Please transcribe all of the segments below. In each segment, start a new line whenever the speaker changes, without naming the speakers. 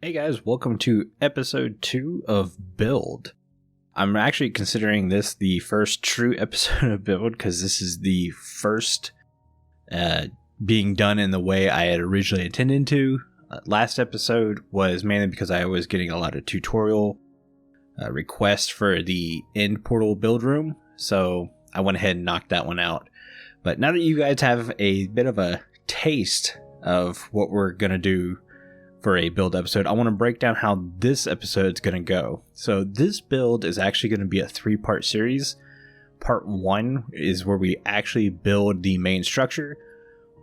Hey guys, welcome to episode 2 of Build. I'm actually considering this the first true episode of Build because this is the first being done in the way I had originally intended to. Last episode was mainly because I was getting a lot of tutorial requests for the end portal build room, so I went ahead and knocked that one out. But now that you guys have a bit of a taste of what we're going to do for a build episode, I want to break down how this episode is going to go. So this build is actually going to be a 3-part series. Part 1 is where we actually build the main structure.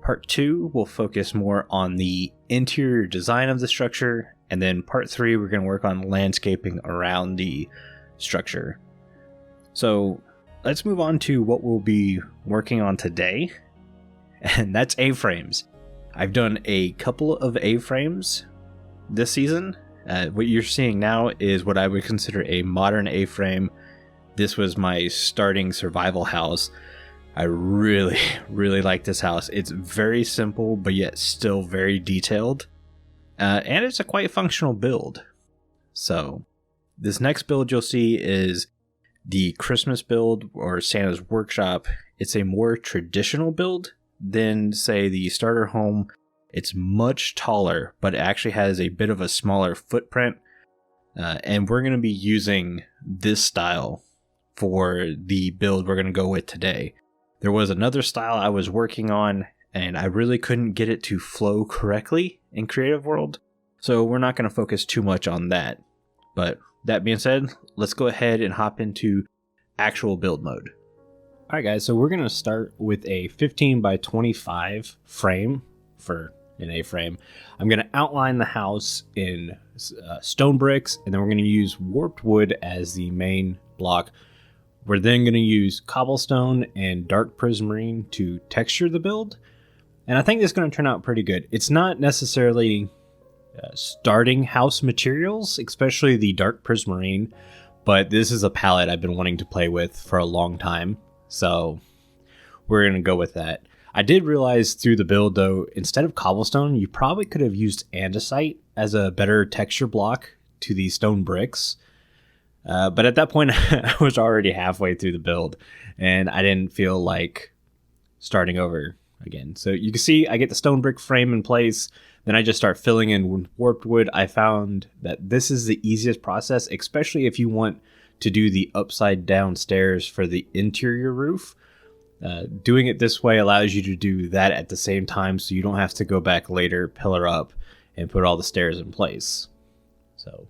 Part 2 will focus more on the interior design of the structure. And then part 3, we're going to work on landscaping around the structure. So let's move on to what we'll be working on today. And that's A-frames. I've done a couple of A-frames this season. What you're seeing now is what I would consider a modern A-frame. This was my starting survival house. I really like this house. It's very simple, but yet still very detailed. And it's a quite functional build. So this next build you'll see is the Christmas build or Santa's Workshop. It's a more traditional build than, say, the starter home. It's much taller, but it actually has a bit of a smaller footprint. And we're going to be using this style for the build we're going to go with today. There was another style I was working on, and I really couldn't get it to flow correctly in Creative World. So we're not going to focus too much on that. But that being said, let's go ahead and hop into actual build mode. Alright guys, so we're going to start with a 15 by 25 frame for an A-frame. I'm going to outline the house in stone bricks, and then we're going to use warped wood as the main block. We're then going to use cobblestone and dark prismarine to texture the build, and I think this is going to turn out pretty good. It's not necessarily starting house materials, especially the dark prismarine, but this is a palette I've been wanting to play with for a long time. So we're going to go with that. I did realize through the build, though, instead of cobblestone, you probably could have used andesite as a better texture block to these stone bricks. But at that point, I was already halfway through the build, and I didn't feel like starting over again. So you can see I get the stone brick frame in place. Then I just start filling in warped wood. I found that this is the easiest process, especially if you want to do the upside down stairs for the interior roof. Doing it this way allows you to do that at the same time, so you don't have to go back later, pillar up, and put all the stairs in place. So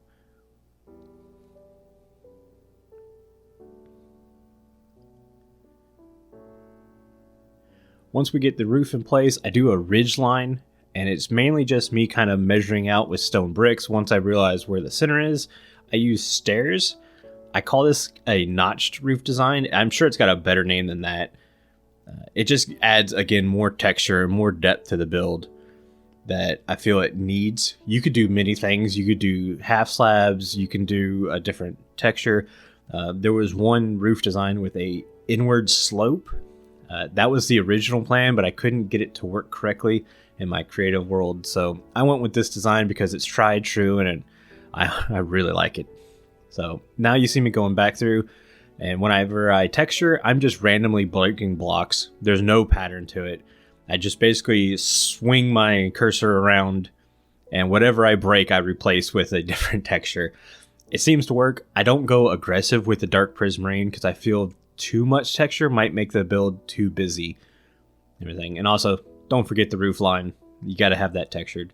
once we get the roof in place, I do a ridge line, and it's mainly just me kind of measuring out with stone bricks. Once I realize where the center is, I use stairs. I call this a notched roof design. I'm sure it's got a better name than that. It just adds, again, more texture, more depth to the build that I feel it needs. You could do many things. You could do half slabs. You can do a different texture. There was one roof design with a inward slope. That was the original plan, but I couldn't get it to work correctly in my Creative World. So I went with this design because it's tried true, and I really like it. So now you see me going back through, and whenever I texture, I'm just randomly breaking blocks. There's no pattern to it. I just basically swing my cursor around, and whatever I break, I replace with a different texture. It seems to work. I don't go aggressive with the dark prismarine because I feel too much texture might make the build too busy. Everything. And also, don't forget the roof line. You got to have that textured.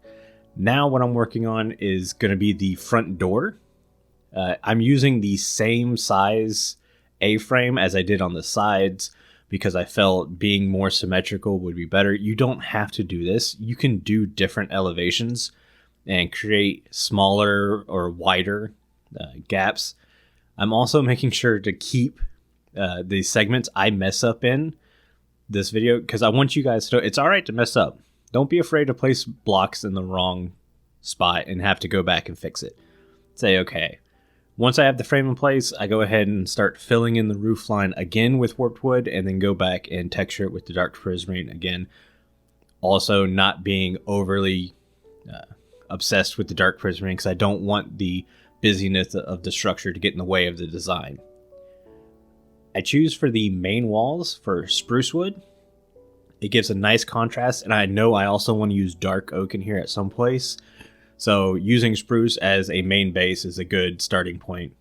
Now what I'm working on is going to be the front door. I'm using the same size A-frame as I did on the sides because I felt being more symmetrical would be better. You don't have to do this. You can do different elevations and create smaller or wider gaps. I'm also making sure to keep the segments I mess up in this video because I want you guys to know it's all right to mess up. Don't be afraid to place blocks in the wrong spot and have to go back and fix it. Say, okay, once I have the frame in place, I go ahead and start filling in the roof line again with warped wood and then go back and texture it with the dark prismarine again. Also not being overly obsessed with the dark prismarine because I don't want the busyness of the structure to get in the way of the design. I choose for the main walls for spruce wood. It gives a nice contrast, and I know I also want to use dark oak in here at some place. So using spruce as a main base is a good starting point.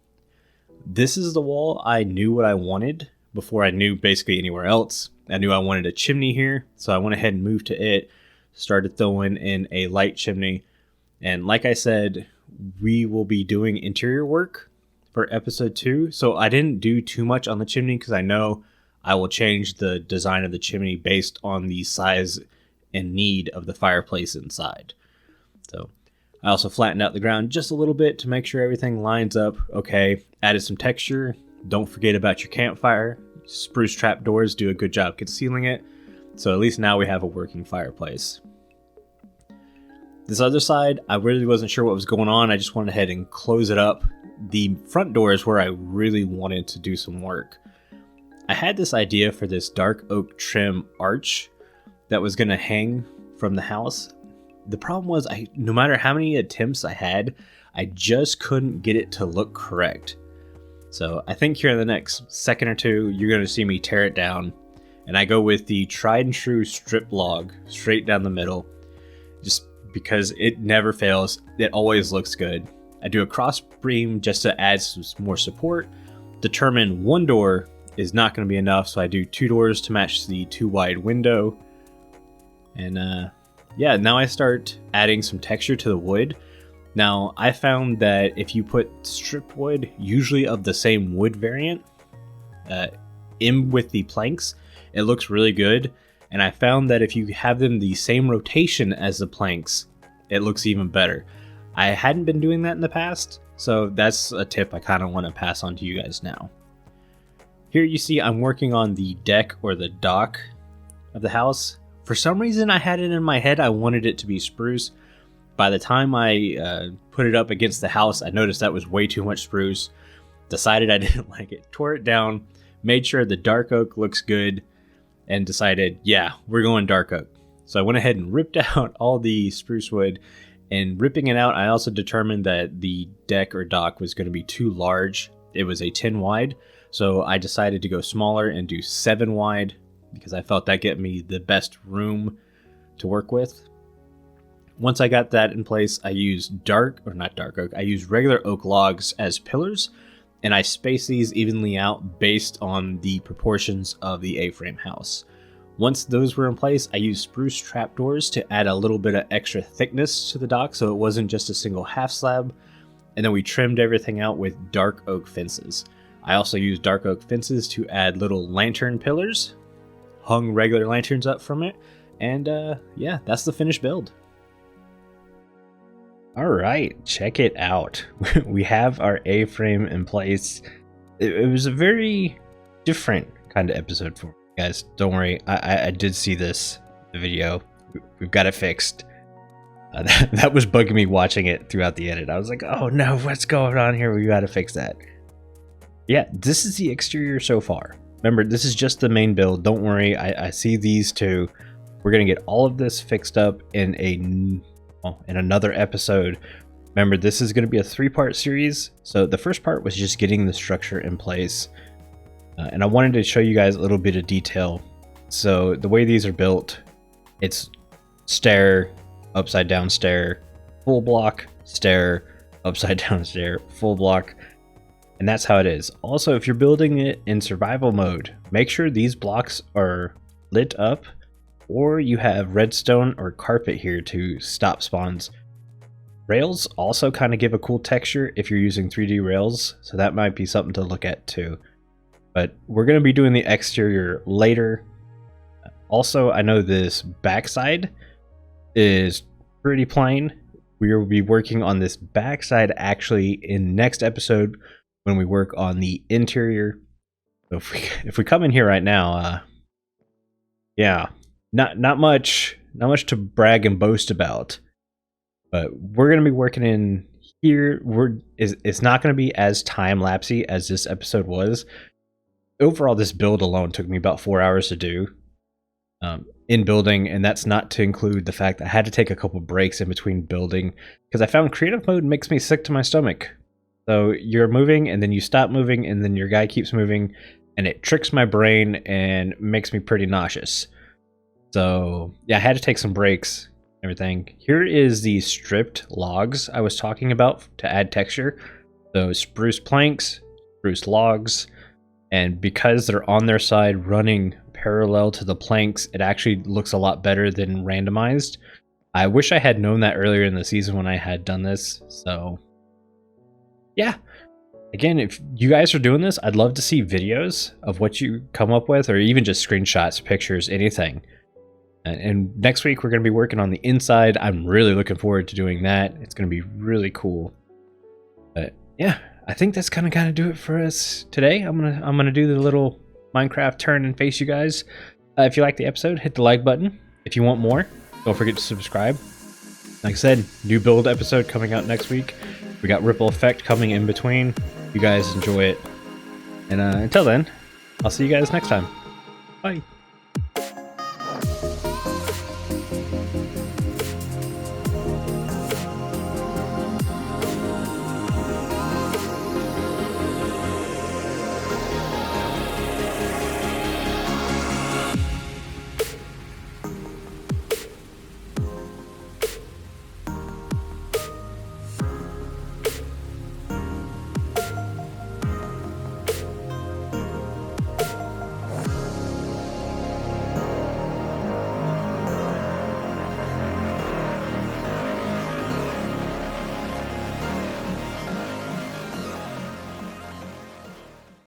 This is the wall I knew what I wanted before I knew basically anywhere else. I knew I wanted a chimney here, so I went ahead and moved to it, started throwing in a light chimney. And like I said, we will be doing interior work for episode 2. So I didn't do too much on the chimney because I know I will change the design of the chimney based on the size and need of the fireplace inside. So I also flattened out the ground just a little bit to make sure everything lines up okay. Added some texture. Don't forget about your campfire. Spruce trapdoors do a good job concealing it. So at least now we have a working fireplace. This other side, I really wasn't sure what was going on. I just went ahead and close it up. The front door is where I really wanted to do some work. I had this idea for this dark oak trim arch that was going to hang from the house. The problem was, no matter how many attempts I had, I just couldn't get it to look correct. So I think here in the next second or two, you're going to see me tear it down. And I go with the tried and true strip log straight down the middle, just because it never fails. It always looks good. I do a cross beam just to add some more support. Determine one door is not going to be enough, so I do 2 doors to match the 2 wide window. And yeah, now I start adding some texture to the wood. Now I found that if you put strip wood, usually of the same wood variant, in with the planks, it looks really good. And I found that if you have them the same rotation as the planks, it looks even better. I hadn't been doing that in the past, so that's a tip I kind of want to pass on to you guys now. Here you see I'm working on the deck or the dock of the house. For some reason I had it in my head I wanted it to be spruce. By the time I put it up against the house, I noticed that was way too much spruce. Decided I didn't like it, tore it down, made sure the dark oak looks good, and decided, yeah, we're going dark oak. So I went ahead and ripped out all the spruce wood. And ripping it out, I also determined that the deck or dock was going to be too large. It was a 10 wide. So I decided to go smaller and do 7 wide because I felt that gave me the best room to work with. Once I got that in place, I used I used regular oak logs as pillars, and I spaced these evenly out based on the proportions of the A-frame house. Once those were in place, I used spruce trapdoors to add a little bit of extra thickness to the dock so it wasn't just a single half slab, and then we trimmed everything out with dark oak fences. I also used dark oak fences to add little lantern pillars, hung regular lanterns up from it, and yeah, that's the finished build. All right, check it out. We have our A-frame in place. It was a very different kind of episode for you guys. Don't worry, I did see the video. We've got it fixed. That was bugging me watching it throughout the edit. I was like, oh no, what's going on here? We got to fix that. Yeah, this is the exterior so far. Remember, this is just the main build. Don't worry, I see these two. We're going to get all of this fixed up in another episode. Remember, this is going to be a 3-part series. So the first part was just getting the structure in place. And I wanted to show you guys a little bit of detail. So the way these are built, it's stair, upside down stair, full block, stair, upside down stair, full block. And that's how it is. Also, if you're building it in survival mode, make sure these blocks are lit up, or you have redstone or carpet here to stop spawns. Rails also kind of give a cool texture if you're using 3D rails, so that might be something to look at too. But we're going to be doing the exterior later. Also, I know this backside is pretty plain. We will be working on this backside actually in next episode when we work on the interior. So if we come in here right now, yeah, not much to brag and boast about. But we're going to be working in here. It's not going to be as time-lapsey as this episode was. Overall, this build alone took me about 4 hours to do. in building, and that's not to include the fact that I had to take a couple breaks in between building because I found creative mode makes me sick to my stomach. So you're moving and then you stop moving and then your guy keeps moving, and it tricks my brain and makes me pretty nauseous. So yeah, I had to take some breaks, everything. Here is the stripped logs I was talking about to add texture. So spruce planks, spruce logs, and because they're on their side running parallel to the planks, it actually looks a lot better than randomized. I wish I had known that earlier in the season when I had done this. So yeah, again, if you guys are doing this, I'd love to see videos of what you come up with, or even just screenshots, pictures, anything. And next week we're going to be working on the inside. I'm really looking forward to doing that. It's going to be really cool. But yeah, I think that's kind of got to do it for us today. I'm gonna do the little Minecraft turn and face you guys. If you like the episode, hit the like button. If you want more, don't forget to subscribe. Like I said, new build episode coming out next week. We got Ripple Effect coming in between. You guys enjoy it. And until then, I'll see you guys next time. Bye.